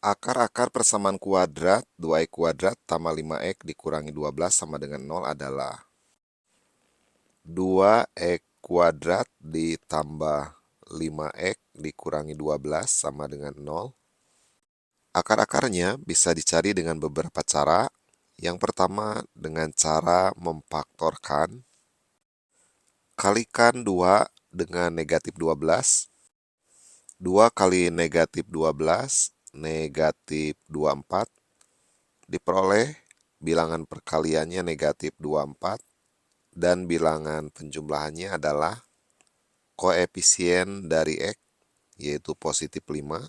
Akar-akar persamaan kuadrat 2x kuadrat tambah 5x dikurangi 12 sama dengan 0 adalah 2x kuadrat ditambah 5x dikurangi 12 sama dengan 0. Akar-akarnya bisa dicari dengan beberapa cara. Yang pertama dengan cara memfaktorkan. Kalikan 2 dengan negatif 12. 2 kali negatif 12, negatif 24. Diperoleh bilangan perkaliannya negatif 24 dan bilangan penjumlahannya adalah koefisien dari X yaitu positif 5.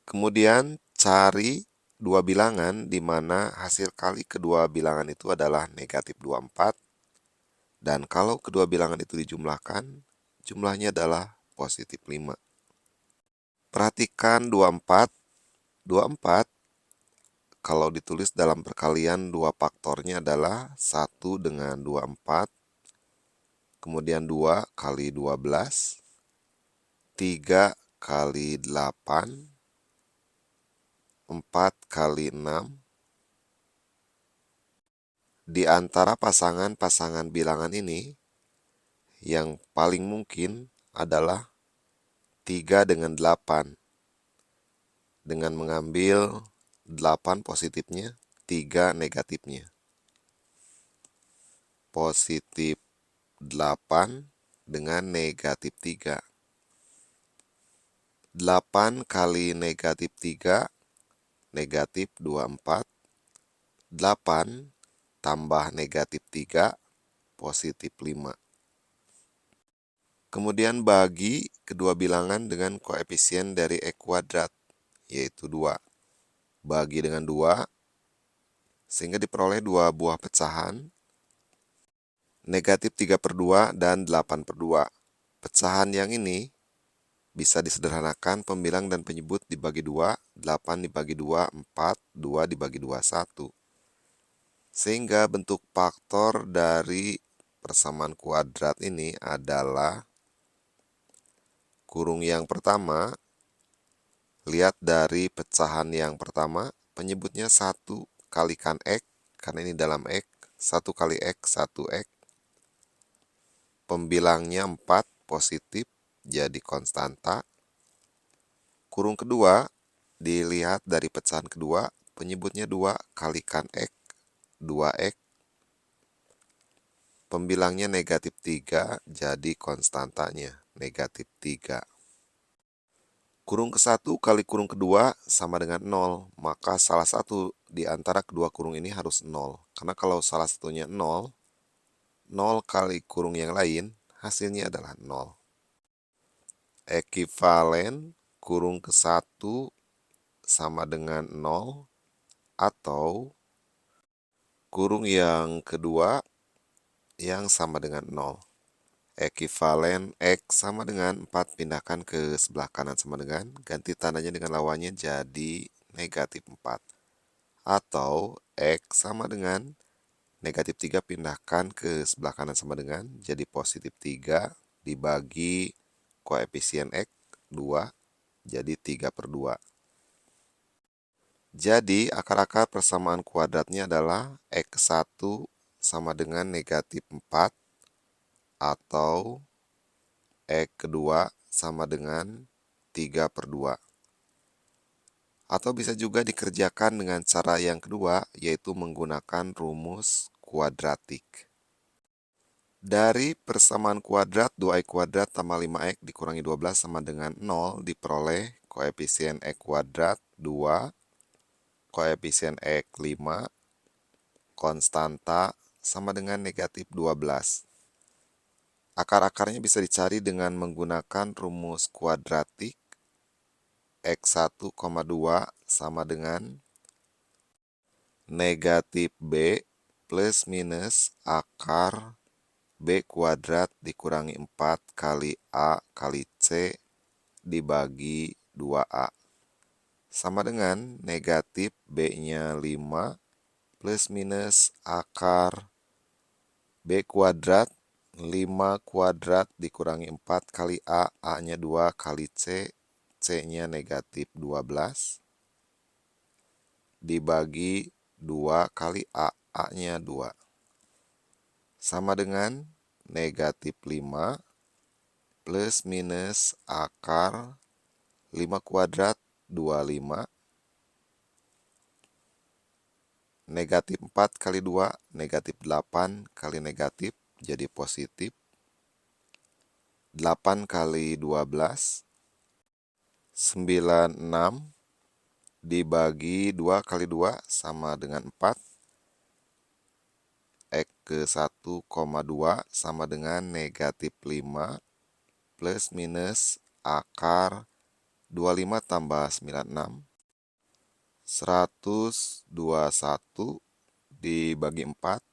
Kemudian cari dua bilangan di mana hasil kali kedua bilangan itu adalah negatif 24 dan kalau kedua bilangan itu dijumlahkan jumlahnya adalah positif 5. Perhatikan 24. 24 kalau ditulis dalam perkalian dua faktornya adalah 1 dengan 24, kemudian 2 kali 12, 3 kali 8, 4 kali 6. Di antara pasangan-pasangan bilangan ini, yang paling mungkin adalah 3 dengan 8. Dengan mengambil 8 positifnya, 3 negatifnya. Positif 8 dengan negatif 3. 8 kali negatif 3, negatif 24. 8 tambah negatif 3, positif 5. Kemudian bagi kedua bilangan dengan koefisien dari X kuadrat, yaitu 2. Bagi dengan 2, sehingga diperoleh dua buah pecahan, negatif 3/2 dan 8/2. Pecahan yang ini bisa disederhanakan pembilang dan penyebut dibagi 2, 8 dibagi 2, 4, 2 dibagi 2, 1. Sehingga bentuk faktor dari persamaan kuadrat ini adalah kurung yang pertama. Lihat dari pecahan yang pertama, penyebutnya 1 kalikan X, karena ini dalam X, 1 kali X, 1X. Pembilangnya 4, positif, jadi konstanta. Kurung kedua, dilihat dari pecahan kedua, penyebutnya 2 kalikan X, 2X. Pembilangnya negatif 3, jadi konstantanya negatif 3. Kurung ke-1 kali kurung kedua sama dengan 0, maka salah satu di antara kedua kurung ini harus 0. Karena kalau salah satunya 0, 0 kali kurung yang lain, hasilnya adalah 0. Ekivalen kurung ke-1 sama dengan 0, atau kurung yang kedua yang sama dengan 0. Ekivalen X sama dengan 4, pindahkan ke sebelah kanan sama dengan, ganti tandanya dengan lawannya jadi negatif 4. Atau X sama dengan negatif 3, pindahkan ke sebelah kanan sama dengan, jadi positif 3 dibagi koefisien X 2, jadi 3/2. Jadi akar-akar persamaan kuadratnya adalah X1 sama dengan negatif 4, atau X kedua sama dengan 3/2. Atau bisa juga dikerjakan dengan cara yang kedua, yaitu menggunakan rumus kuadratik. Dari persamaan kuadrat 2x kuadrat tambah 5x dikurangi 12 sama dengan 0 diperoleh koefisien x kuadrat 2, koefisien x 5, konstanta sama dengan negatif 12. Akar-akarnya bisa dicari dengan menggunakan rumus kuadratik. X1,2 sama dengan negatif B plus minus akar B kuadrat dikurangi 4 kali A kali C dibagi 2A. Sama dengan negatif B-nya 5 plus minus akar B kuadrat 5 kuadrat dikurangi 4 kali A, A-nya 2 kali C, C-nya negatif 12, dibagi 2 kali A, A-nya 2. Sama dengan negatif 5 plus minus akar 5 kuadrat 25, negatif 4 kali 2, negatif 8 kali negatif, jadi positif. 8 kali 12, 96, dibagi 2 kali 2 sama dengan 4. X ke 1,2 sama dengan negatif 5 plus minus akar 25 tambah 96. 121 dibagi 4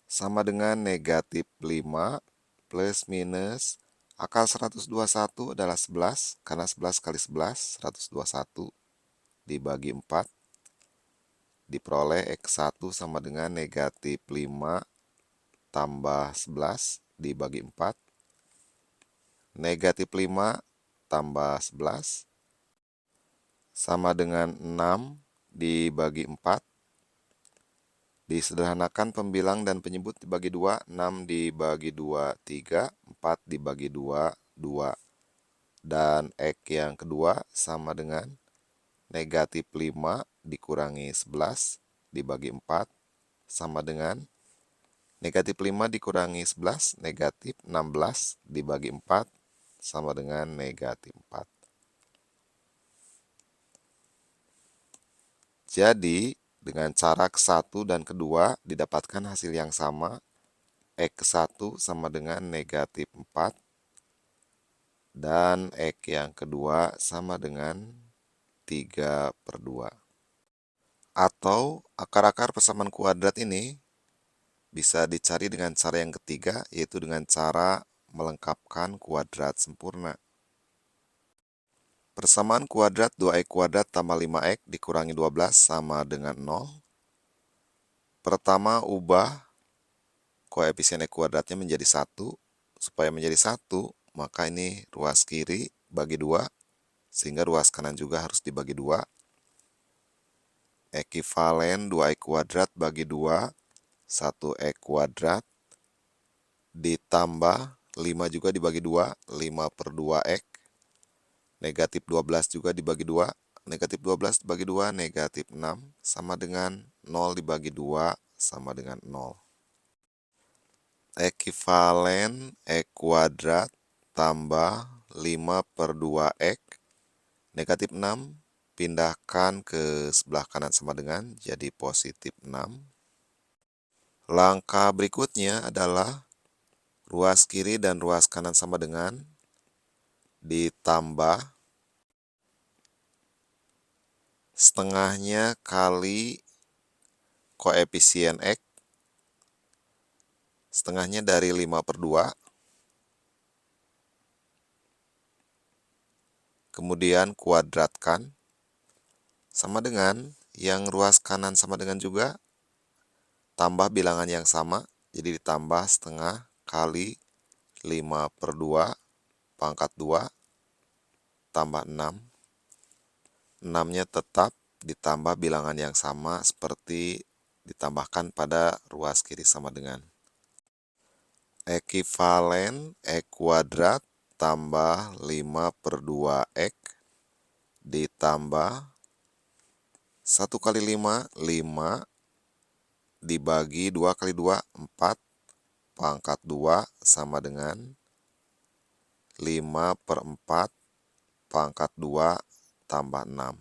sama dengan negatif 5 plus minus akar 121 adalah 11, karena 11 kali 11, 121 dibagi 4, diperoleh X1 sama dengan negatif 5 tambah 11 dibagi 4, negatif 5 tambah 11, sama dengan 6 dibagi 4. Disederhanakan pembilang dan penyebut dibagi 2, 6 dibagi 2, 3, 4 dibagi 2, 2. Dan X yang kedua sama dengan negatif 5 dikurangi 11 dibagi 4, sama dengan negatif 5 dikurangi 11, negatif 16 dibagi 4, sama dengan negatif 4. Jadi, dengan cara ke-1 dan kedua didapatkan hasil yang sama. X1 sama dengan negatif 4. Dan X yang kedua sama dengan 3/2. Atau akar-akar persamaan kuadrat ini bisa dicari dengan cara yang ketiga, yaitu dengan cara melengkapkan kuadrat sempurna. Persamaan kuadrat 2x kuadrat tambah 5x dikurangi 12 sama dengan 0. Pertama, ubah koefisien x kuadratnya menjadi 1. Supaya menjadi 1, maka ini ruas kiri bagi 2, sehingga ruas kanan juga harus dibagi 2. Ekivalen 2x kuadrat bagi 2, 1x kuadrat, ditambah 5 juga dibagi 2, 5/2x. Negatif 12 juga dibagi 2, negatif 12 dibagi 2, negatif 6, sama dengan 0 dibagi 2, sama dengan 0. Ekivalen X kuadrat tambah 5/2x, negatif 6, pindahkan ke sebelah kanan sama dengan, jadi positif 6. Langkah berikutnya adalah ruas kiri dan ruas kanan sama dengan, ditambah setengahnya kali koefisien X, setengahnya dari 5/2, kemudian kuadratkan, sama dengan yang ruas kanan sama dengan juga, tambah bilangan yang sama, jadi ditambah setengah kali 5/2 pangkat 2 tambah 6. 6-nya tetap ditambah bilangan yang sama seperti ditambahkan pada ruas kiri sama dengan. Ekivalen X kuadrat tambah 5/2x ditambah 1 kali 5, 5, dibagi 2 kali 2, 4, pangkat 2 sama dengan 5/4 pangkat 2 tambah 6.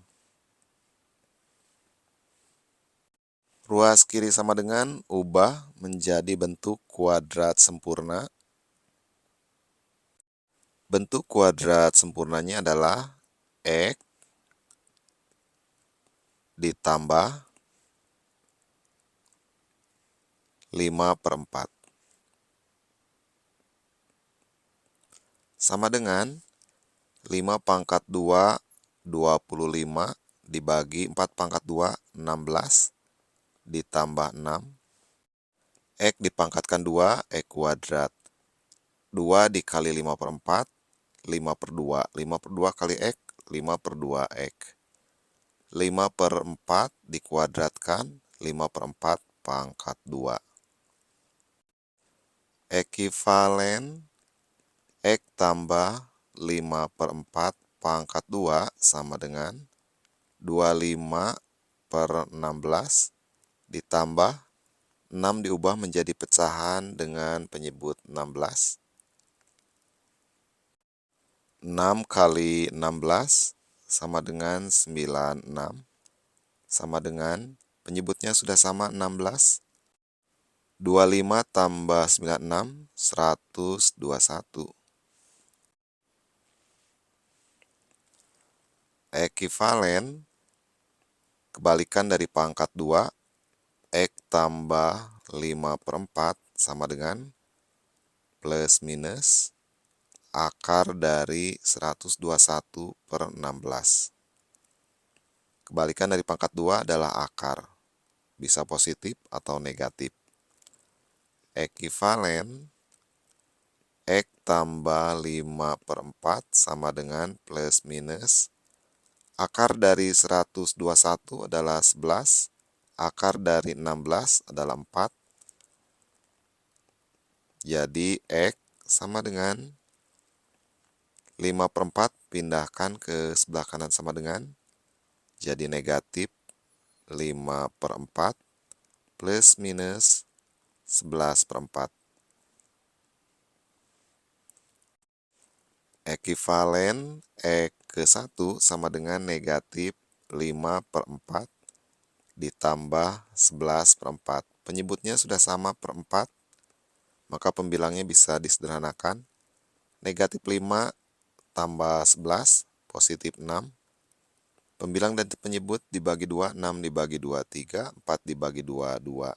Ruas kiri sama dengan, ubah menjadi bentuk kuadrat sempurna. Bentuk kuadrat sempurnanya adalah X ditambah 5/4. Sama dengan 5 pangkat 2, 25, dibagi 4 pangkat 2, 16, ditambah 6. X dipangkatkan 2, X kuadrat. 2 dikali 5/4, 5/2. 5/2 kali X, 5/2X. 5/4 dikuadratkan, 5/4 pangkat 2. Ekivalen X tambah 5/4 pangkat 2 sama dengan 25/16 ditambah 6 diubah menjadi pecahan dengan penyebut 16. 6 kali 16 sama dengan 96, sama dengan penyebutnya sudah sama 16. 25 tambah 96, 121. Ekivalen kebalikan dari pangkat 2, X tambah 5/4 sama dengan plus minus akar dari 121/16. Kebalikan dari pangkat 2 adalah akar, bisa positif atau negatif. Ekivalen X tambah 5/4 sama dengan plus minus akar dari 121 adalah 11, akar dari 16 adalah 4. Jadi X sama dengan 5/4 pindahkan ke sebelah kanan sama dengan, jadi negatif 5/4 plus minus 11/4. Ekivalen X ke 1 sama dengan negatif 5/4 ditambah 11/4. Penyebutnya sudah sama per 4, maka pembilangnya bisa disederhanakan. Negatif 5 tambah 11, positif 6. Pembilang dan penyebut dibagi 2, 6 dibagi 2, 3, 4 dibagi 2, 2.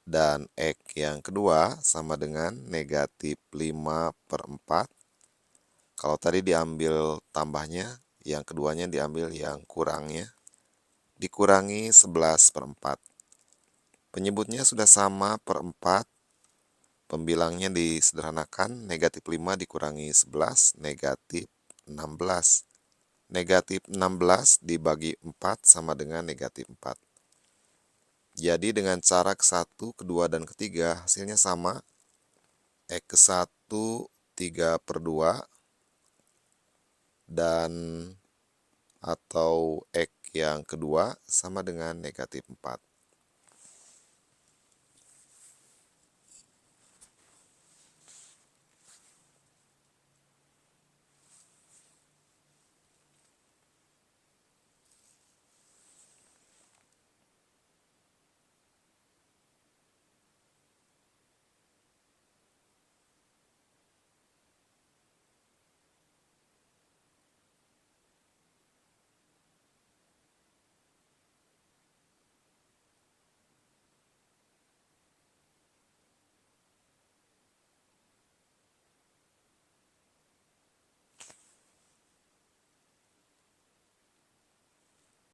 Dan X yang kedua sama dengan negatif 5/4. Kalau tadi diambil tambahnya, yang keduanya diambil yang kurangnya. Dikurangi 11/4. Penyebutnya sudah sama per 4. Pembilangnya disederhanakan, negatif 5 dikurangi 11, negatif 16. Negatif 16 dibagi 4 sama dengan negatif 4. Jadi dengan cara ke-1, kedua, dan ketiga hasilnya sama. X ke 1 3/2 dan atau X yang kedua sama dengan negatif 4.